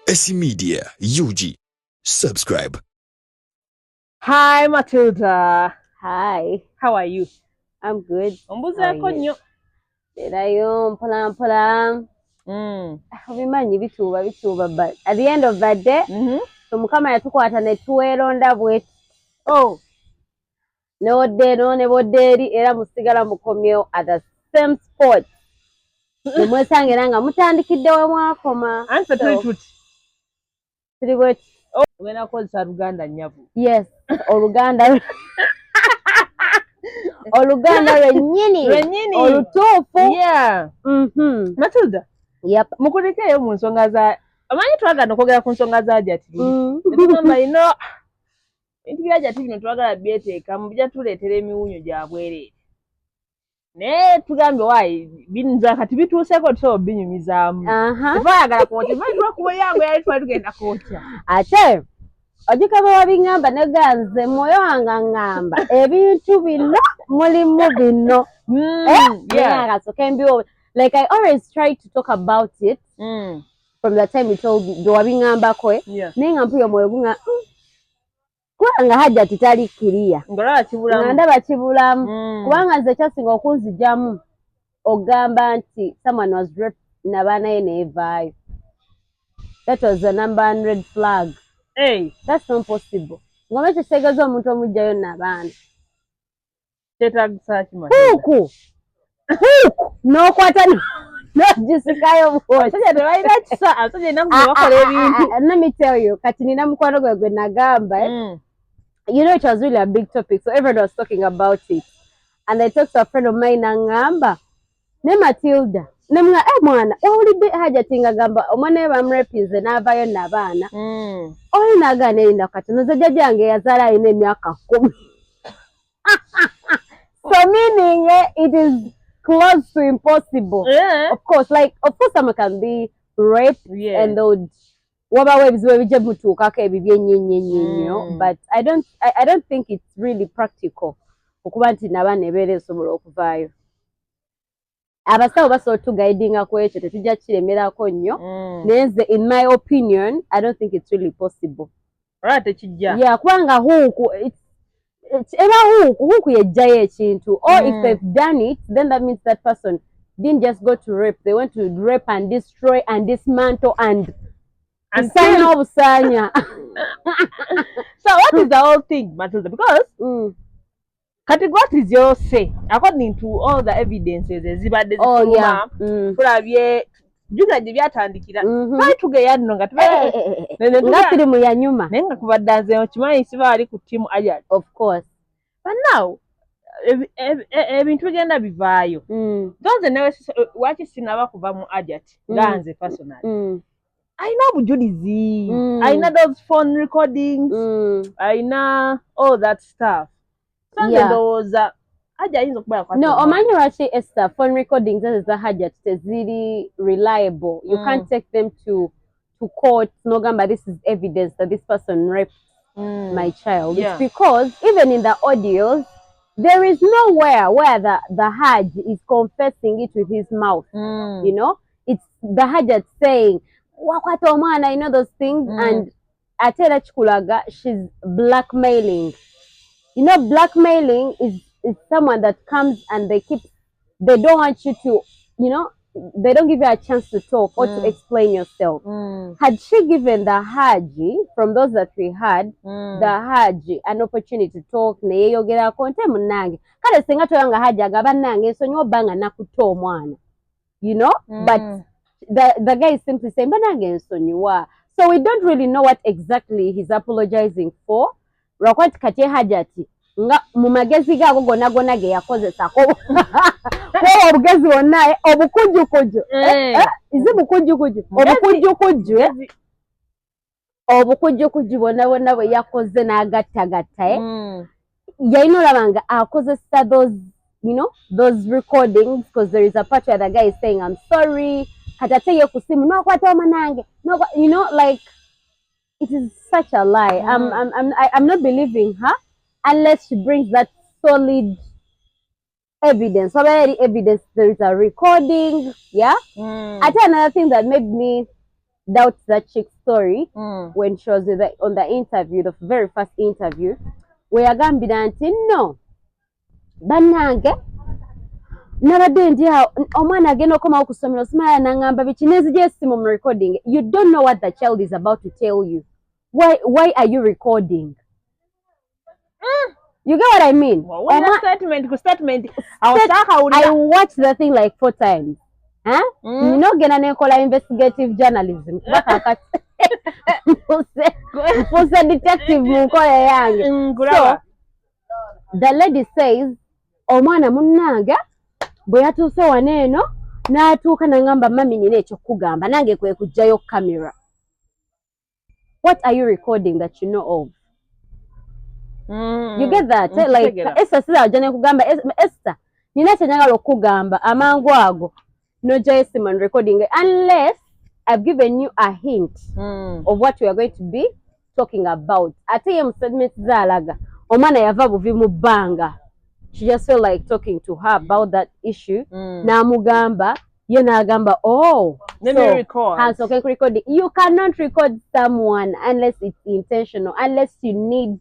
SC Media, UG. Subscribe. Hi, Matilda. Hi. How are you? I'm good. Ombuza konyo. Erayo mpola. Bimanyi bituuba, but at the end of that day, Mukama yatukwata ne tuweronda bwe. Oh. Ne boderi era musigala mukomyewo at the same spot. Nemwesangira nga mutandikidde we mwakoma. Anse tuti. Tuli bwe. Oh, wena kozesa Luganda nyavu. Yes, Oluganda. Oluganda lwennyini. Olutuufu. Yeah. Matilda. Yep. Mukulekeyo mu nsonga za amanyi twagala okwogera ku nsonga za Hajji. Netugamba bintu bya Hajji bino twagala byeteeka mu bijja tuleetera emiwunyo gya bwereere. Ne tugambye waayi binza kati bituuseeko tusobola binyumizaamu. Twayagala kwokya twakuba yangu yali twali tugenda kwokya. Ate ojikaba wabingamba ne ganze mwoyo wange ngamba ebintu bino mulimu bino. Yeah, so can be like I always try to talk about it from the time you told me do wabingamba ko nenga mpuyo mwoyo gunga kubanga Hajji titali kiria ndaba kibulamu kubanga nze kyasinga okunzijamu ogamba nti someone was raped nabana ye neevaayo. That was a number 100 flag. Hey, that's not possible. Ngome kisegezo omuntu omujjayo nabaana. Tetagisa kimanyi. Huku. N'okwata n'ogisikayo bwoti. Let me tell you, kati nina mukwano gwe nagamba. You know, it was really a big topic, so everyone was talking about it. And I talked to a friend of mine ngamba, ne Matilda. Nemwa mwana ewulidde Hajji tinga gamba omwana bamrepize n'avaayo n'abaana. Oyo nagana erinda katono ze jjajja yange yazaala alina emyaka 10. So meaning it is close to impossible. Of course someone can be raped and those wabawo ebizibu ebijja mutuukako ebibyo ennyo, but I don't think it's really practical okuba nti n'abaana ebeera esobola okuvaayo. Abasawo basobola tugaidinga ku ekyo tetujja kiremerako nnyo nenze in my opinion I don't think it's really possible. Right, tekijja. Yeah, kubanga huku huku yejjayo ekintu or if they've done it then that means that person didn't just go to rape, they went to rape and destroy and dismantle and sign off sanya. So what is the whole thing, Matilda? Because kati what is your say according to all the evidences ezibadde zituma tulabye juga gye byatandikira twali tugeya nno nga nga firimu ya nyuma naye nga kubadde nze okimanyi siba ali ku tiimu Hajji. Of course. But now ebintu bigenda bivaayo donze newe waki sinaba kuva mu Hajji nga nze personally ayina obujulizi ayina those phone recordings ayina all that stuff. No, omanyi lwaki Esther phone recordings eza Hajji teziri reliable. You can't take them to court nogamba this is evidence that this person raped my child. It's because even in the audios there is nowhere where the Hajji is confessing it with his mouth. You know, it's the Hajji saying wakwata omwana, you know those things, and atera chikulaga she's blackmailing. You know, blackmailing is someone that comes and they don't want you to, you know, they don't give you a chance to talk or to explain yourself. Had she given the Hajji, from those that we had, the Hajji an opportunity to talk, neyeyogera konte munange. Kale singa toyanga Hajji agaba nange sonyo banga nakuto omwana. You know? But the guy is simply saying, banange nsonyiwa. So we don't really know what exactly he's apologizing for. Rakwati kati Hajji nga mu magezi gago gonna ge yakozesa ko obugezi wonna obukujjukuju izi obukujjukuju bonna bwe yakoze n'agattagatta yalina olabanga akozesa those, you know, those recordings, because there is a part where the guy is saying I'm sorry katateye ku simu nokwata omanange no, you know, like it is such a lie. I'm not believing her unless she brings that solid evidence. So very evidence there is a recording. Yeah. I tell another thing that made me doubt that chick's story when she was on the interview, the very first interview, where agambira nti no bannange nabadde ndi omwana agenda okomawo ku ssomero simala nangamba biki nezija essimu mu recording. You don't know what the child is about to tell you. Why are you recording? You get what I mean? Statement. I watched the thing like 4 times. Huh? You know, gena nekola investigative journalism. For detective munkola yange. So the lady says, omwana munnanga bwe yatuuse wano eno n'atuuka nangamba mami nina ekyokugamba nange kwe kujjayo camera. What are you recording that you know of? You get that? Like Esther sida ajja nekugamba Esther nina kyenjagala okugamba amangu ago nojja esimu and recording unless I've given you a hint of what we are going to be talking about. Ate ye mu statement zaalaga omwana yava buvi mu bbanga. She just felt like talking to her about that issue. Namugamba, ye nagamba, oh, let me record. So recording. You cannot record someone unless it's intentional, unless you need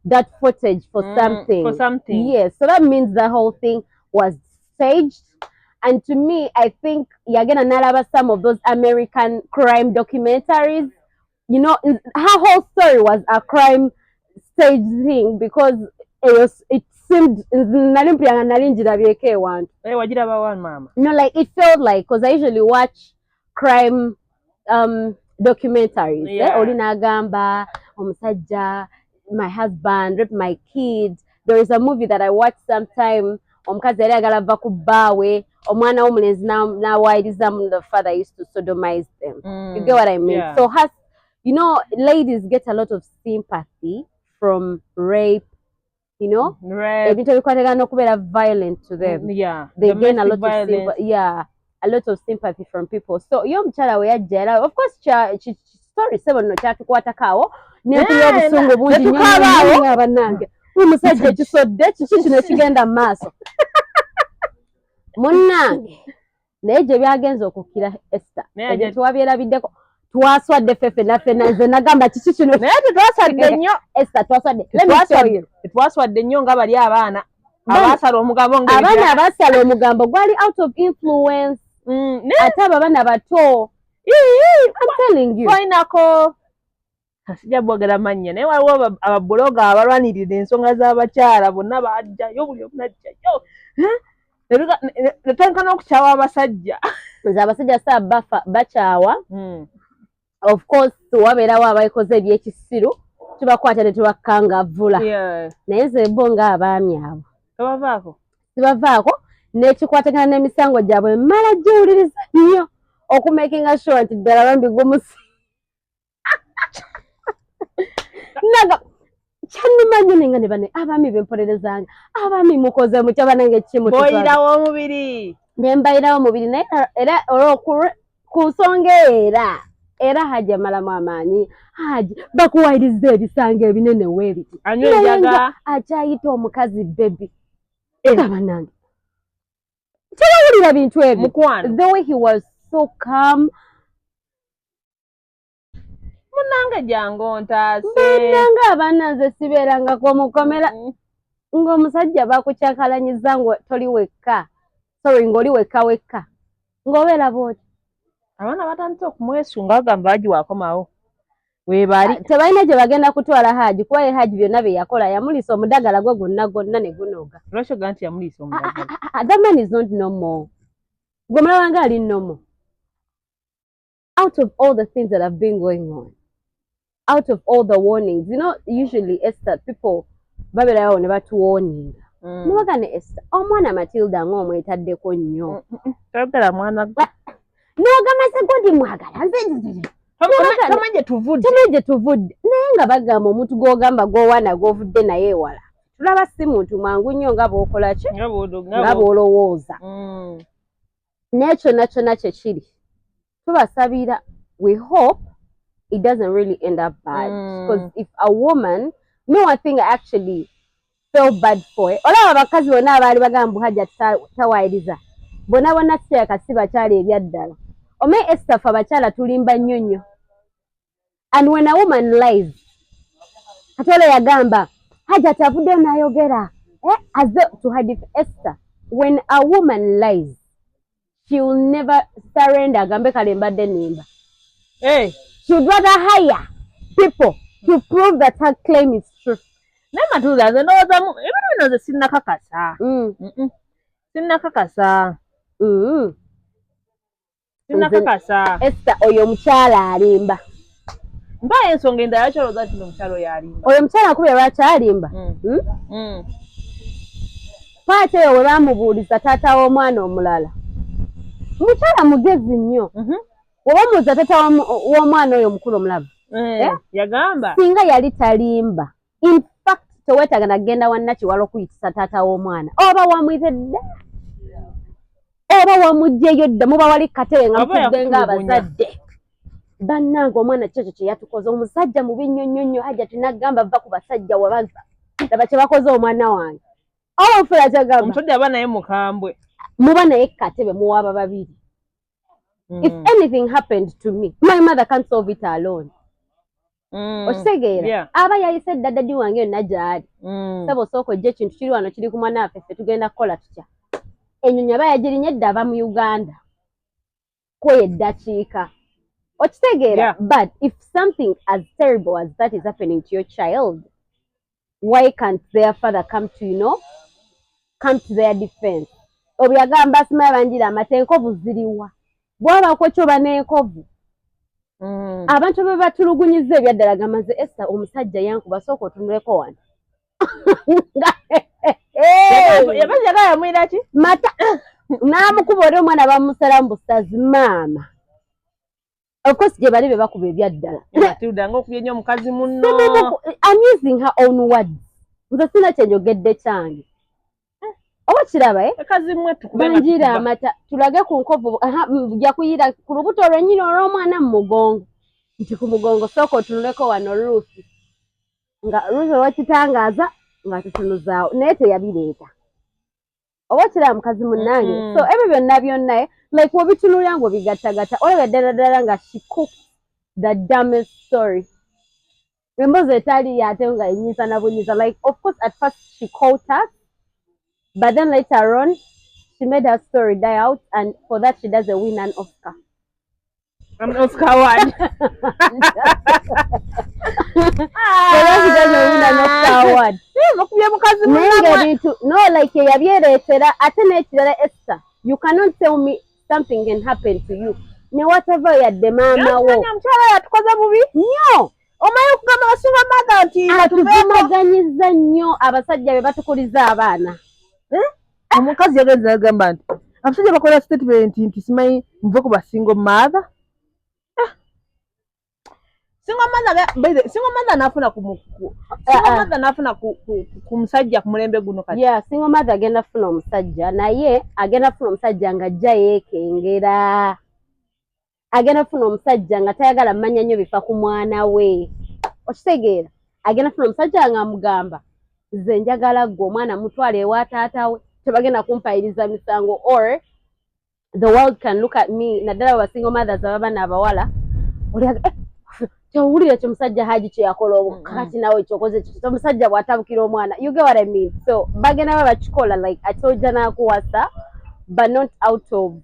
that footage for something. For something. Yes, so that means the whole thing was staged. And to me, I think you're gonna know some of those American crime documentaries. You know, her whole story was a crime stage thing because it seemed no, like it felt like, because I usually watch crime documentaries. Olinagamba, omusajja, my husband raped my kids. There is a movie that I watched sometime. Omukazi yali agala ava ku bbaawe, omwana w'omulenzi n'awayirizamu, the father used to sodomize them. You get what I mean? Yeah. So you know, ladies get a lot of sympathy from rape. You know, every time you violent to them, they gain a lot of sympathy. Yeah, a lot of sympathy from people. So you mchala we ajera. Of course, story seven no chatu kwata kawo. Niyo busungu bungi nyinyi abanange. Umusajja kisodde kino kigenda maaso. Munnange naye byagenza okukira Esther. Ebintu wabyerabiddeko. Twaswadde fefe naffe nze nagamba kiki kino naye tetwaswadde nnyo Esther twaswadde. Let me tell you. Twaswadde nnyo nga bali abaana abasala omugambo abaana abasala omugambo gwali out of influence. Ate abaana bato. I'm telling you. Koinako kasijja bwogera mannya naye waliwo ababloga abalwanirira ensonga z'abakyala bonna bajjayo buli omu najjayo. Netandika n'okukyawa abasajja. Abasajja saa bakyawa. Of course wabeerawo abayikoze ebyekisiru tubakwata ne tubakangavvula. Naye nze bo nga abaami abo tebavaako n'ekikwatagana n'emisango gyabwe mala giwuliriza nnyo okumakinga sure nti ddala bambi gumusi naga kyannuma nnyo nenga ne bane abaami bempolerezanga abaami mukoze mutya banange kimu boyirawo omubiri ne mbayirawo omubiri naye era ku nsonga era Hajji amalamu amaanyi. Hajji bakuwayiriza ebisanga ebinene weebiti anywejjaga akyayita omukazi bebi era banange tewawulira bintu ebyo the way he was so calm. Munange jangu ntaase munange abaana nze sibeerangako mukomera ng'omusajja bakukyankalanyiza ngo toli wekka ng'oli wekka ng'obeera bwoti. Abaana batandise okumwesunga bagamba Hajji wakomawo weebali tebalina gye bagenda kutwala Hajji kuba ye Hajji byonna bye yakola yamuliisa omudagala gwe gwonna ne gunoga. Lwaki ogaa nti yamuliisa omudagala? That man is not normal. Gwe mulaba nga ali normal. Out of all the things that have been going on, out of all the warnings, you know, usually Esther people babeerawo ne batuwarninga. Nibagane Esther omwana Matildah ng'omwetaddeko nnyo. Tayogera mwana n'ogamaze godi mwagala nze tamanje tuvudde naye nga bagamba omuntu gw'ogamba gw'owaana gw'ovudde naye ewala tulaba si muntu mangu nnyo nga bw'okola ki nga bw'olowooza. Naye kyonna kye kiri tubasabira, we hope it doesn't really end up bad because if a woman, one thing I actually felt bad for it, olaba abakazi bonna abaali bagamba Hajji tawayiriza bonna kisiya kasiba kyali ebyaddala Ome Esther fa bakyala tulimba nnyo. And when a woman lies, Katole yagamba, Hajji tavuddeyo n'ayogera. As though to her Esther, when a woman lies, she will never surrender agambe kale mbadde nimba. Hey. She would rather hire people to prove that her claim is true. Matildah, nze ndowooza ebintu bino sinnakakasa. Sinnakakasa. Sinnakakasa. Esther oyo omukyala alimba. Mpayo ensonga endala lwaki olowooza nti omukyala oyo alimba? Oyo omukyala akubye lwaki alimba? Paati eyo we bamubuuliza taata w'omwana omulala. Omukyala mugezi nnyo. Oba omubuuza taata w'omwana oyo omukulu omulaba. Yagamba. Singa yali talimba. In fact, teweetaaga nagenda wannakiwala okuyitisa taata w'omwana. Oba wamuyite dda. Oba wamugyeyo dda muba wali katebe nga mutudde ng'abazadde. Bannange omwana kyekyo kye yatukoze. Omusajja mubi nnyo Hajji tunagamba va ku basajja wabaza. Laba kye bakoze omwana wange. Ofula kyagamba. Omusajja aba naye mukambwe. Muba naye katebe muwaba babiri. If anything happened to me, my mother can't solve it alone. Okitegeera aba yayise dda dadi wange yonna gy'ali. Saba osooka ojja ekintu kiri wano kiri ku mwana waffe ffe tugenda kukola tutya. Ennyonyi aba yagirinnye dda aba mu Uganda. Kweyo eddakiika. Okitegeera but if something as terrible as that is happening to your child, why can't their father come to their defense? Obyagamba asima banjira amata enkovu ziriwa. Bw'abako kyoba n'enkovu. Abantu be batulugunyiza ebyaddala gamaze Esther omusajja yankuba sooka otunuleko wano. Yabajaga yamwira ki? Mata. N'amukuba oli omwana bamusalamu busazi maama. Of course gye bali be bakuba ebyaddala. Matildah ng'okubye nnyo omukazi munno. I'm using her own words. Nze sina kyenjogedde kyange. Oba kiraba ekazi mmwe tukube banjira amata tulage ku nkovu ja kuyira ku lubuto olw'ennyini olw'omwana mu mugongo. Nti ku mugongo sooka otunuleko wano Ruthi. Nga Ruthi wakitangaaza nga tutunuzaawo naye teyabireeta. Oba kiraba mukazi munnange. So ebyo byonna like webitunulira ng'obigattagatta olaba ddala nga she cooked the dumbest story. Emboozi etaali yate nga enyiza na bunyiza. Like of course at first she caught us. But then later on, she made her story die out, and for that she doesn't win an Oscar. An Oscar award. For that she doesn't win an Oscar award. No, like Esther, you cannot tell me something can happen to you. Ne whatever ya de mama wo. No. Omayo kugamba basunga mother nti atuvumaganyiza nnyo abasajja be batukuliza abaana. Omukazi yagenza yagamba nti abasajja bakola statement nti simanyi nve ku basingo mother. Single mother nafuna ku musajja ku mulembe guno kati. Yeah, single mother agenda funa omusajja naye agenda funa omusajja nga ajja yeekengera. Agenda funa omusajja nga tayagala mmanya nnyo bifa ku mwana we. Okitegeera agenda funa omusajja nga amugamba nze njagala gwe omwana mutwale ewa taata we tebagenda kumpayiriza misango or the world can look at me naddala wa single mothers abaana abawala oliaga tewulira kye musajja Hajji kye yakola obukati nawe ekyokoze kyo omusajja bw'atabukira omwana. You get what I mean? So bagenda bakikola like atojja n'akuwasa but not out of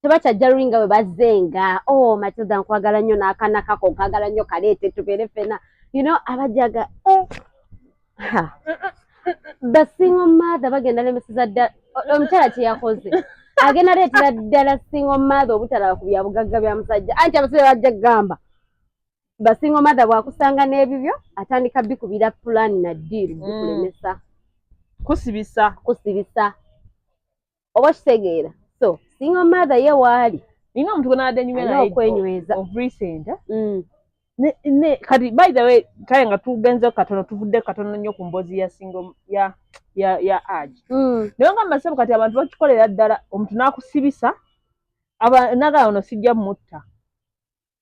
tebakyajja lulinga we bazenga Matildah nkwagala nnyo n'akaana kako nkwagala nnyo kaleete tubeere ffena abajaga the single mother bagenda lemeseza ddala omukyala kye yakoze agenda leetera ddala single mother obutalaba ku bya bugagga bya musajja anti abasajja bajja kugamba ba single mother bwakusanga n'ebibyo atandika bikubira pulaani na ddiiru bikulemesa kusibisa oba kitegeera. So single mother ye waali nina omuntu gwenabadde nyumya naye okwenyweza of recent ne kati by the way kale nga tugenze katono tuvudde katono nnyo ku mboozi ya single ya Hajji naye nga mbasabu kati abantu bakikolera ddala omuntu n'akusibisa nagala ono sijja mutta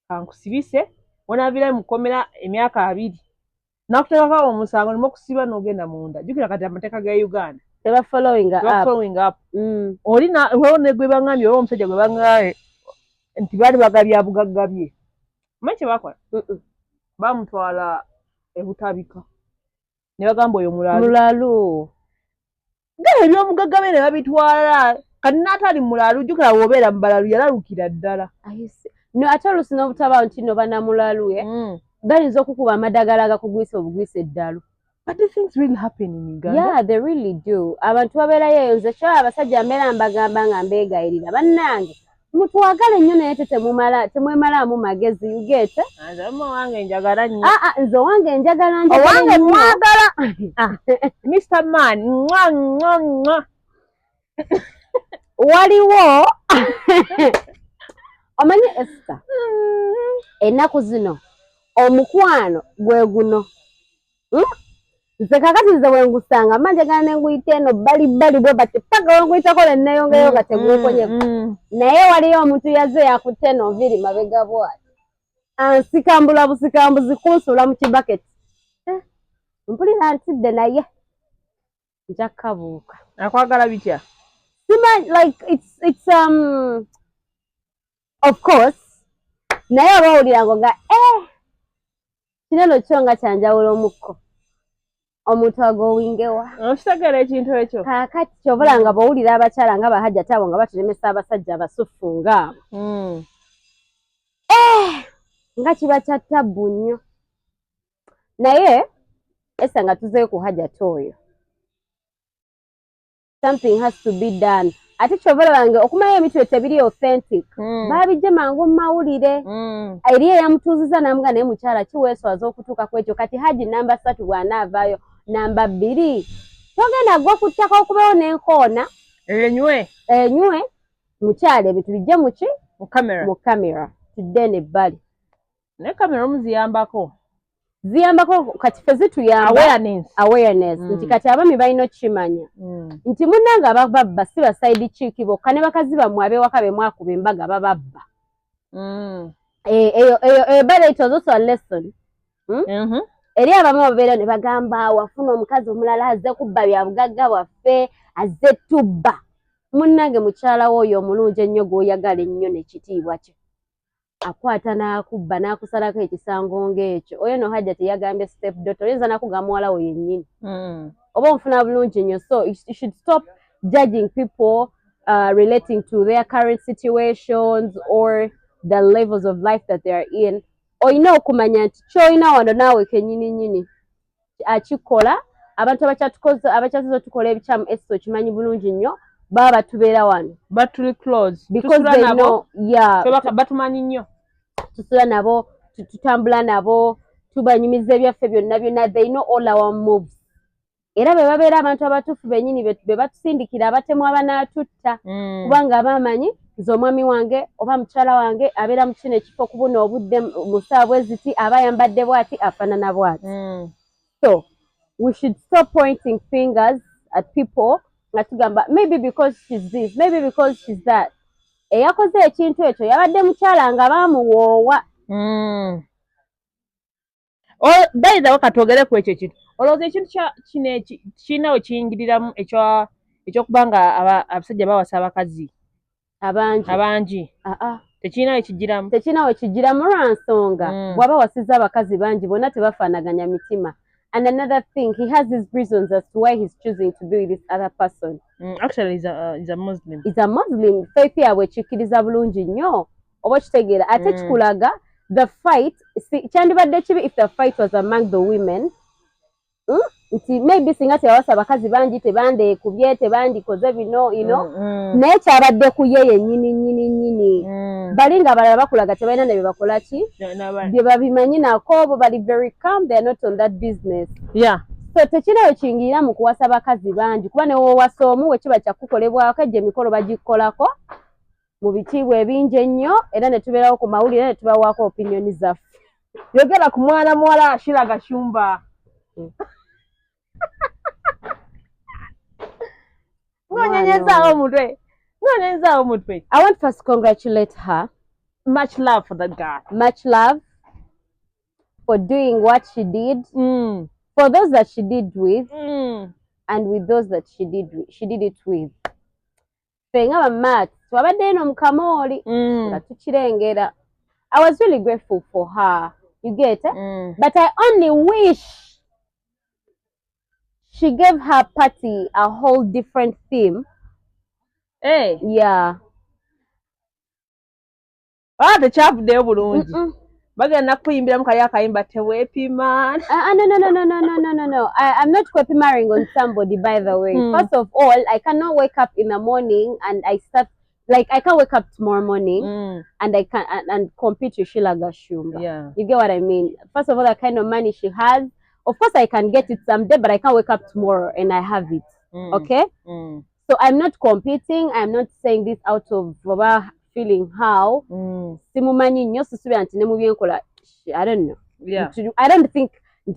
kankusibise onaabira mukomera emyaka 2 nakuteekako omusango nimo okusiba n'ogenda munda jjukira kati amateeka ga Uganda teba following up oli wewo ne gwe bangambye oba omusajja gwe bangambye nti baali bagabya bugagga bye. Omanyi kye bakola? Bamutwala ebutabika ne bagamba oyo mulalu. Gale eby'omugagga bye ne babitwala kati n'atali mulalu jjukira bw'obeera mu balalu yalalukira ddala. No ate oluusi n'obutaba nti no banamulalu bayinza okukuba amadagala agakugwisa obugwisa eddalu. But these things really happen in Uganda. Yeah, they really do. Abantu babeerayo eyo nze kyo abasajja mbeera mbagamba nga mbeegayirira bannange mutwagale nnyo naye temwemalaamu magezi yugete. Nze owange njagala nnyo. Nze owange njagala owange mwagala. Mr. Man mwa. Waliwo omanyi Esther ennaku zino omukwano gwe guno. Nze kakati nze bwengusanga mma njagala ne nguyita eno bbali bwe bati paka wenguyitako ne neeyongereyo nga tegunkonyeko. Naye waliyo omuntu yazze yakutte eno nviiri mabega bwati ansikambula busikambuzi kunsuula mu kibaketi. Mpulira ntidde naye nja kukabuuka. Akwagala bitya? Like it's of course naye oba owulirango nga kineno kyo nga kyanjawulo omukko omuntu agowingewa. Okitegeera ekintu ekyo? Kaakati kyobulanga bw'owulira abakyala nga bahajja taabo nga batulemesa abasajja abasuffu ngaabo. Nga kiba kya ttabbu nnyo. Naye esa nga tuzeeyo ku hajjati oyo. Something has to be done. Ate kyobalabanga okumayo emitwe tebiri authentic. Baabijje mangu mu mawulire. Eriyo eyamutuuziza namuga naye mukyala kiweeswaza okutuuka ku ekyo kati Hajji namba 3 bw'anaavaayo namba 2 togenda gwa ku ttaka okubayo n'enkoona enywe mukyala ebintu bijje mu kamera tudde n'ebbali. Ne kamera omuziyambako kati ffe zituyamba awareness nti kati abami balina okukimanya nti munnange abababba si basayidi kiiki bokka ne bakazi bammwe ab'ewaka be mwakuba embaga bababba. Eyo ebbala it was also a lesson. Eri abamu babeera ne bagamba wafuna omukazi omulala azze kubba bya bugagga bwaffe azze tubba. Munnange mukyala wo oyo omulungi ennyo gw'oyagala ennyo n'ekitiibwa kye akwata n'akubba n'akusalako ekisango ng'ekyo. Oyo no Hajja teyagambye step daughter oyinza n'akugamba muwala wo yennyini. Oba omufuna bulungi nnyo. So you should stop judging people relating to their current situations or the levels of life that they are in. Oyina okumanya nti ky'olina wano naawe kennyini nnyini akikola. Abantu abakyatuza otukola ebikyamu Esther okimanyi bulungi nnyo baba batubeera wano. Batuli close. Because they know, batumanyi nnyo. Tusula nabo, tutambula nabo, tubanyumiza ebyaffe byonna. They know all our moves. Era be babeera abantu abatuufu bennyini be batusindikira abatemu abanaatutta. Kubanga bamanyi nze omwami wange oba mukyala wange abeera mu kino ekifo kubuna obudde mu ssaawa bwe ziti aba yambadde bw'ati afaanana bw'ati. So we should stop pointing fingers at people nga tugamba maybe because she's this, maybe because she's that. Eyakoze ekintu ekyo yabadde mukyala nga baamuwoowa. Bayiza wakatwogere ku ekyo ekintu. Olowooza ekintu kirina we kiyingiriramu ekyokuba nga abasajja bawasa abakazi abangi. Tekirina we kijjiramu. Tekirina we kijjiramu lwa nsonga bw'aba wasiza abakazi bangi bonna tebafaanaganya mitima. And another thing, he has his reasons as to why he's choosing to be with this other person. Actually, he's a Muslim. He's a Muslim. Faith yabwe ekikkiriza bulungi nnyo. Oba kitegeera ate kikulaga the fight. Kyandibadde kibi if the fight was among the women. Nti maybe singa tewawasa abakazi bangi tebandeekubye tebandikoze bino naye kyabadde ku ye yennyini. Bali nga abalala bakulaga tebalina ne bye bakola ki bye babimanyi nako bo bali very calm, they are not on that business. So tekirayo kingirira mu kuwasa abakazi bangi kuba ne woowasa omu we kiba kyakukolebwako ejja emikolo bagikolako mu bitiibwa ebingi ennyo era ne tubeerawo ku mawulire ne tubawaako opinioni zaffe. Yogera ku mwana muwala Ashira Gashumba. I want first to congratulate her. Much love for that girl. Much love for doing what she did. For those that she did with and with those that she did it with. ffe nga bamaati twabadde eno mu Kamooli nga tukirengera. I was really grateful for her, you get it? But I only wish she gave her party a whole different theme. Hey. Yeah. Tekyavuddeyo bulungi. Bagenda kuyimbiramu kali akayimba teweepima. No. I'm not copying on somebody, by the way. First of all, I cannot wake up in the morning and I can't wake up tomorrow morning and I can and compete with Sheila Gashumba. Yeah. You get what I mean? First of all, the kind of money she has, of course I can get it someday, but I can't wake up tomorrow and I have it. Okay? So I'm not competing. I'm not saying this out of feeling how. I don't know. Yeah. I don't think you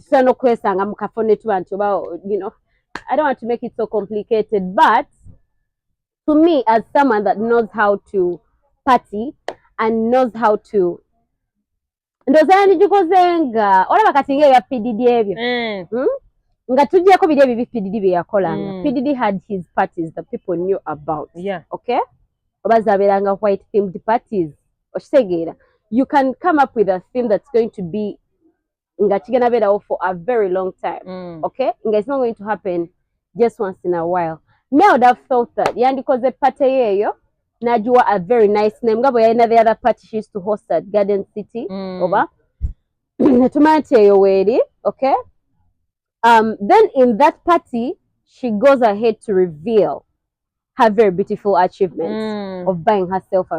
know, I don't want to make it so complicated, but to me, as someone that knows how to party and knows how to PDD had his parties that people knew about. Yeah. Okay? White themed parties. You can come up with a theme that's going to be for a very long time. Okay? It's not going to happen just once in a while. Me, I would have thought that because the party Najua a very nice name. The other party she used to host at Garden City. Over. Okay? Then in that party, she goes ahead to reveal her very beautiful achievements of buying herself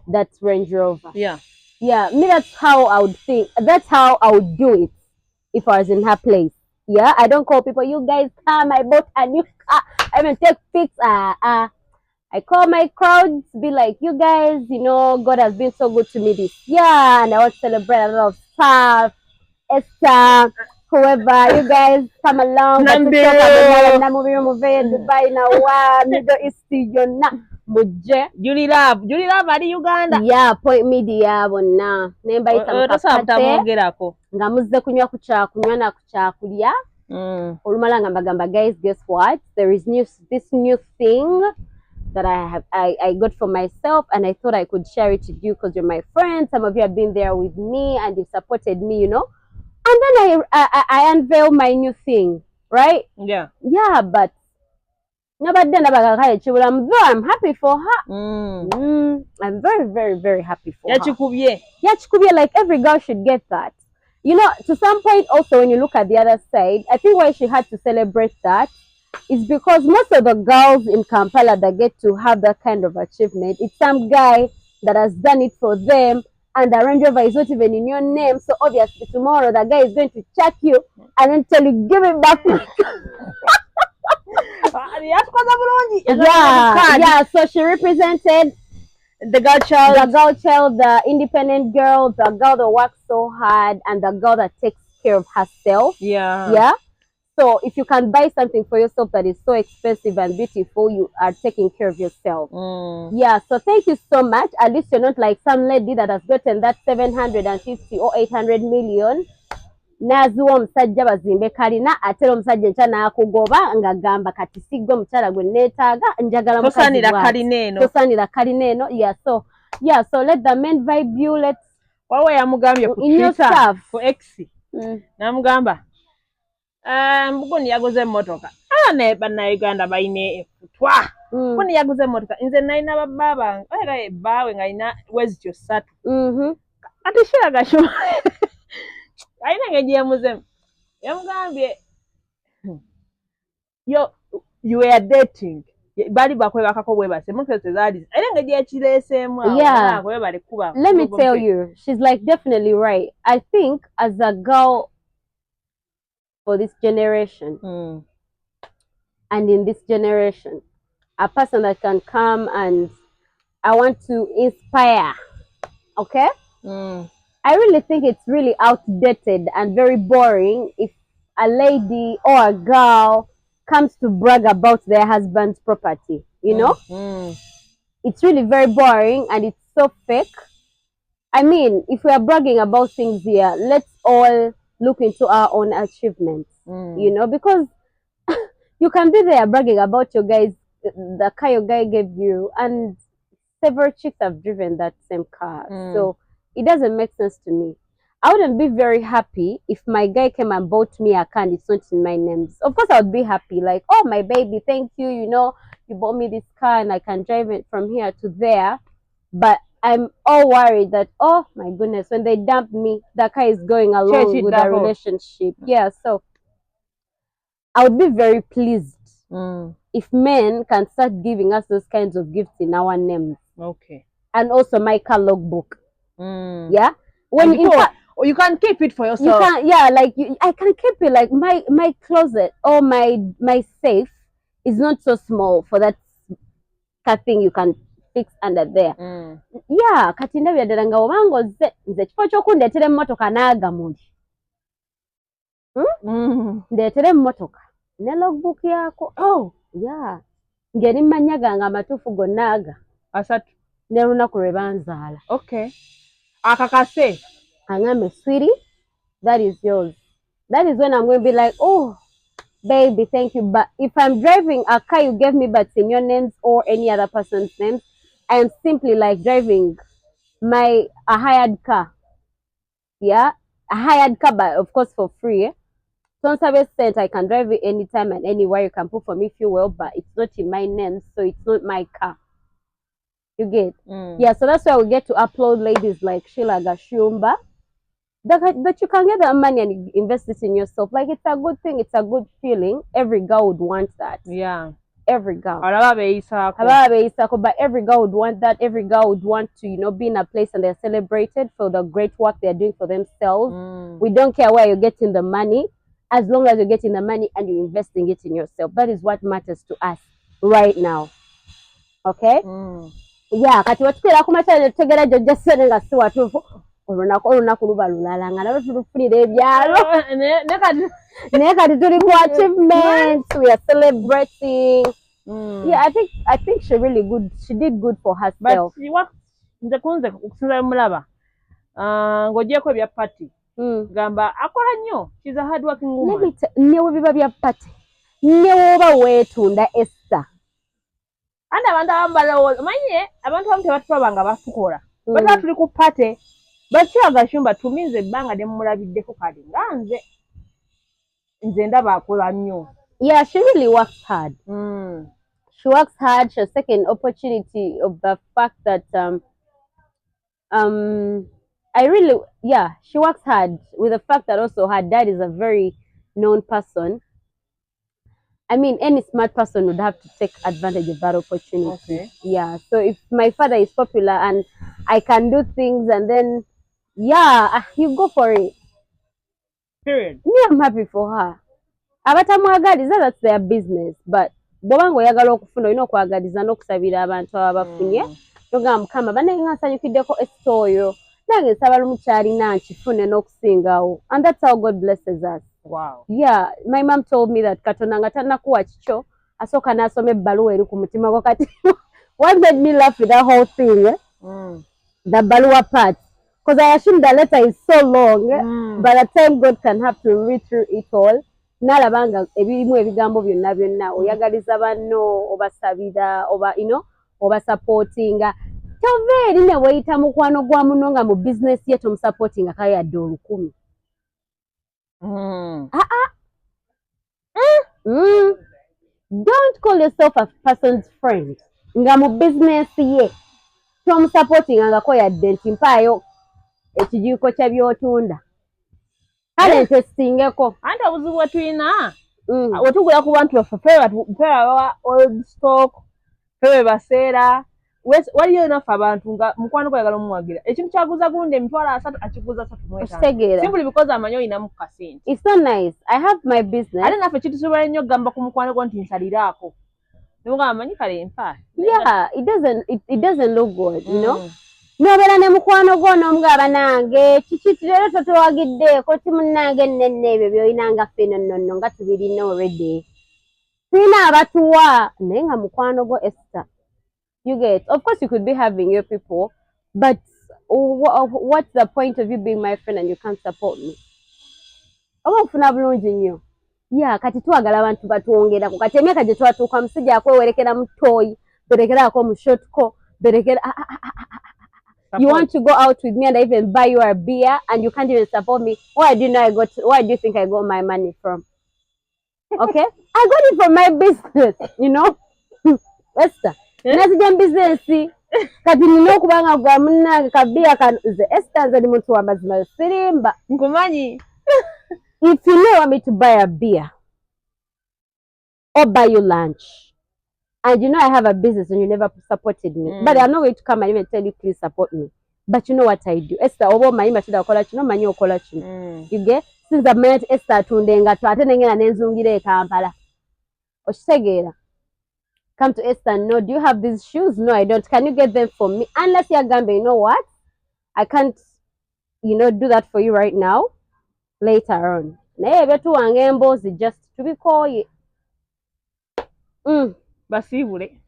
that Range Rover. Yeah. Yeah, me, that's how I would think. That's how I would do it if I was in her place. Yeah, I don't call people, you guys come, I bought a new car. I mean, take pics. I call my crowd to be like, you guys, you know, God has been so good to me this year, and I want to celebrate a lot of stuff. Esther, whoever, you guys come along. Dubai now, Middle East, Julie Love ali Uganda. Yeah, point media bonna. Nemba itamukagerako. Nga muzze kunywa ku kyakunywa na ku kyakulya. Olumala nga mbagamba, guys, guess what? There is this new thing that I got for myself, and I thought I could share it with you because you're my friends. Some of you have been there with me and you've supported me, you know. And then I unveil my new thing, right? Yeah. Yeah, but though I'm happy for her. I'm very, very, very happy for her. Yeah, like every girl should get that. You know, to some point also when you look at the other side, I think why she had to celebrate that is because most of the girls in Kampala that get to have that kind of achievement, it's some guy that has done it for them, and the Range Rover is not even in your name. So obviously tomorrow the guy is going to check you and then tell you, give it back. Yeah, so she represented the girl child, the independent girl, the girl that works so hard, and the girl that takes care of herself. Yeah. So if you can buy something for yourself that is so expensive and beautiful, you are taking care of yourself. Yeah, so thank you so much. At least you're not like some lady that has gotten that 750 or 800 million. Nazuwa omusajja bazimbe kalina atera omusajja enkya n'akugoba ng'agamba kati sigwe omukyala gwe neetaaga njagala tosaanira kalina eno. Yeah, so let the men vibe you. Waliwo yamugambye ku Twitter ku X n'amugamba Mbuguni yaguze emmotoka naye bannayuganda balina efutwa. Mbuguni yaguze emmotoka nze nalina babba bange olega ebbaawe ng'alina wezityo 3 kati Sheila Gashumba ayina engeri yemuzemu yamugambye you were dating bali bakwebakako bwebase mukese zaali ayina engeri yekireeseemu awo. Let me tell you, she's like definitely right. I think as a girl for this generation and in this generation, a person that can come and I want to inspire, okay? I really think it's really outdated and very boring if a lady or a girl comes to brag about their husband's property, you know? It's really very boring and it's so fake. I mean, if we are bragging about things here, let's all look into our own achievements, you know, because you can be there bragging about your guy's the car your guy gave you, and several chicks have driven that same car. So it doesn't make sense to me. I wouldn't be very happy if my guy came and bought me a car and it's not in my names. Of course, I would be happy, like, oh, my baby, thank you, you know, you bought me this car and I can drive it from here to there. But I'm all worried that, oh my goodness, when they dump me, the car is going along with the relationship. Yeah, so I would be very pleased if men can start giving us those kinds of gifts in our names. Okay. And also my car logbook. Yeah. When you can keep it for yourself. You can, yeah, like I can keep it, like my closet or my safe is not so small for that thing you can fix under there. Yeah, kati ndabiraddala nga obanga nze kifo ky'okundeetera emmotoka n'agamuli. Ndeetera emmotoka ne logbook yako. Oh, yeah. Ngeri mannya gange amatuufu gonna aga. Asatu. Ne lunaku lwe banzaala. Okay. Akakase. Angambe, sweetie, that is yours. That is when I'm going to be like, oh, baby, thank you. But if I'm driving a car you gave me but it's in your names or any other person's names, I am simply like driving a hired car. Yeah, a hired car, but of course for free. Some service cent, I can drive it anytime and anywhere. You can put for me fuel, but it's not in my name, so it's not my car. You get? Yeah, so that's why we get to upload ladies like Sheila Gashumba. That you can get that money and invest it in yourself. Like, it's a good thing, it's a good feeling. Every girl would want that. Yeah. Every girl. But every girl would want that. Every girl would want to, you know, be in a place and they're celebrated for the great work they're doing for themselves. We don't care where you're getting the money, as long as you're getting the money and you're investing it in yourself. That is what matters to us right now. Okay? Yeah, kati watukira kumatale tegera jojja sene nga si watuufu. Olunaku luba lulala nga nabo tulufunira ebyalo. Naye kati tuli ku achievements, we are celebrating. Yeah, I think she did good for herself. But nze kunze okusinza mulaba ng'ogyeko ebya party gamba akola nnyo, she's a hard working woman. Newe biba bya party, newe oba weetunda Esther. Andi abantu abamu balowooza manye abantu abamu tebatulaba nga batukola baba tuli ku party. Bakira Gashumba tuminze ebbanga ne mulabiddeko kale nga nze ndaba akola nnyo. Yeah, she really works hard. She works hard. She's taken opportunity of the fact that she works hard with the fact that also her dad is a very known person. I mean, any smart person would have to take advantage of that opportunity. Okay. Yeah. So if my father is popular and I can do things, and then you go for it. Period. Me, I'm happy for her. Abatamwagaliza, that's their business. But bw'oba ng'oyagala okufuna olina okwagaliza n'okusabira abantu abafunye. Nogamba Mukama bannange nga nsanyukiddeko Esther oyo. Nange nsaba lumu kyalina nkifune n'okusingawo. And that's how God blesses us. Wow. Yeah, my mom told me that Katonda nga tannakuwa kikyo asooka n'asoma ebbaluwa eri ku mutima gwo kati. What made me laugh with that whole thing? The baluwa part. Because I assume the letter is so long, by the time God can have to read through it all. Nalabanga ebirimu ebigambo byonna oyagaliza banno obasabira oba oba supportinga. Tove eri ne weyita mukwano gwa muno nga mu business ye tomusupportinga kayadde 1000. Don't call yourself a person's friend nga mu business ye tomusupportinga nga koyadde nti mpaayo ekijiiko kya byotunda. Kale ntesingeko. Anti obuzibu bwe tulina wetugula ku bantu baffe ffe old stock ffe baseera waliyo naffe abantu nga mukwano gwayagala omumwagira ekintu kyaguza gundi emitwalo 3 akiguza 3 simply because amanyi olinamu kasente. It's so nice. I have my business. Ate naffe kitusobola nnyo gamba ku mukwano gwo nti nsaliraako nimugamba manyi kale mpa. Yeah, it doesn't look good, you know. Nobeera ne mukwano gwo n'omugaba nange kiki leero totowagiddeeko ti munnange nnenne ebyo by'olina nga ffe nonno nga tubirina already. Tulina abatuwa naye nga mukwano gwo Esther. You get, of course you could be having your people, but what's the point of you being my friend and you can't support me? Oba ofuna bulungi nnyo. Yeah, kati twagala abantu batwongerako. Kati emyaka gye twatuuka musajja akwewerekera mu toy, berekeraako mu shotco, berekera you want to go out with me and I even buy you a beer and you can't even support me. Where do you think I got my money from? Okay? I got it from my business, you know? Esther. Nazija business. Kati nina okubanga gwa munnange kabiya kanze. Esther nze ni muntu wa mazima sirimba. Nkumanyi. If you know want me to buy a beer or buy you lunch, and you know I have a business and you never supported me, but I'm not going to come and even tell you please support me. But you know what I do. Esther, obo manyi Matildah okola kino, manyi okola kino. You get? Since I've met Esther tundenga twate nengena nenzungire e Kampala. Oshitegeera. Come to Esther, no, do you have these shoes? No, I don't. Can you get them for me? Unless you're Gambe, you know what? I can't, do that for you right now. Later on. Naye betu wange emboozi just tubikooye. Basiibule.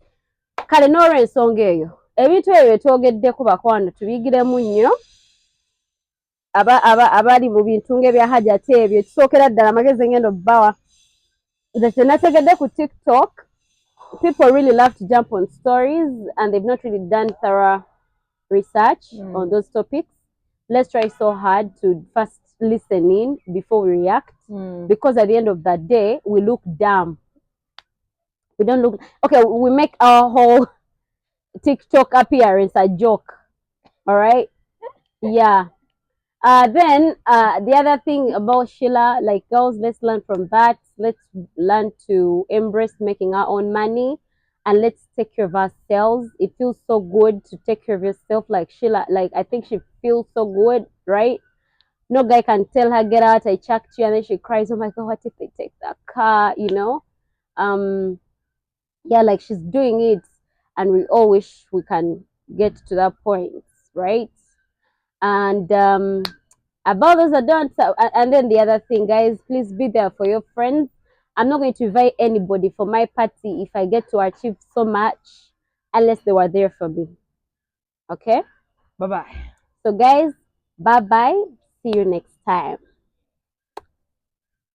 Kale n'olw'ensonga eyo. Ebintu ebyo byetwogeddeko bakwano tubiyigiremu nnyo. Abali mu bintu ng'ebya Hajji ebyo ekisookera ddala amagezi ngendo bbawa. Nze kyenategedde ku TikTok. People really love to jump on stories and they've not really done thorough research on those topics. Let's try so hard to first listen in before we react, because at the end of the day, we look dumb. We don't look... Okay, we make our whole TikTok appearance a joke. All right? Yeah. Then the other thing about Sheila, like girls, let's learn from that. Let's learn to embrace making our own money, and let's take care of ourselves. It feels so good to take care of yourself. Like Sheila, like I think she feels so good, right? No guy can tell her get out, I chucked you, and then she cries, oh my god, what if they take that car, yeah, like she's doing it, and we all wish we can get to that point, right? And about those that don't, and then the other thing, guys, please be there for your friends. I'm not going to invite anybody for my party if I get to achieve so much unless they were there for me. Okay? Bye-bye. So guys, bye-bye. See you next time.